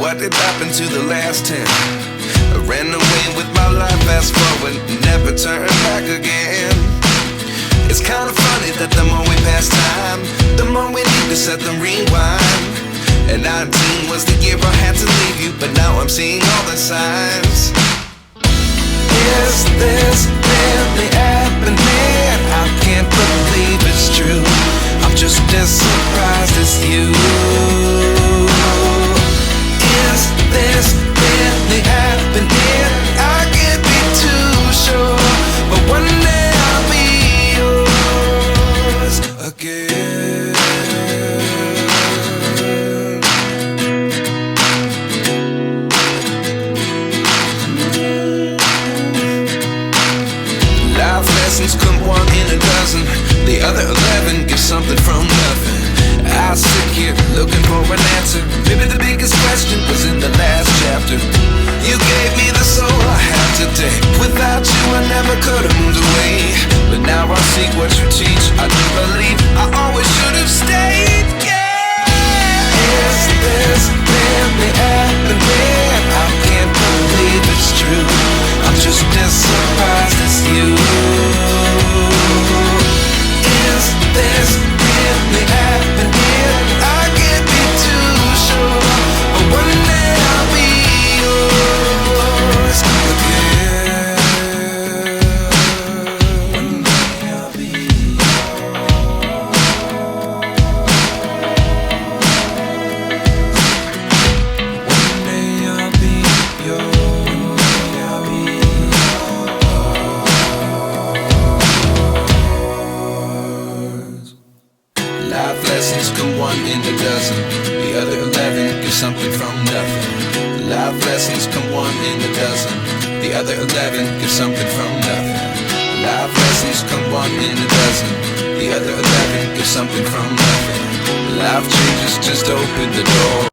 what did happen to the last 10? I ran away with my life, fast forward, never turn back again. It's kind of funny that the more we pass time, the more we need to set them rewind. And 19 was the year I had to leave you, but now I'm seeing all the signs. Is this really happening? I can't believe it's true. I'm just as surprised as you. Is this really happening? I can't be too sure, but one day I'll be yours again. Life lessons come one in a dozen. The other 11 give something from nothing. I sit here looking for an answer. Maybe the biggest question was in the last chapter. You gave me the soul I have today. Without you I never could have moved away. But now I see what you teach. I do believe I always should have stayed. Yeah. Is this really happening? I can't believe it's true. I'm just as surprised as you. Is this really happening? I can't be too sure, but one day I'll be yours again. One day I'll be yours. One day I'll be yours. One day I'll be yours. Life lessons come one in a dozen. The other 11 give something from nothing. Life lessons come one in a dozen. The other 11 give something from nothing. Life lessons come one in a dozen. The other 11 give something from nothing. Life changes just open the door.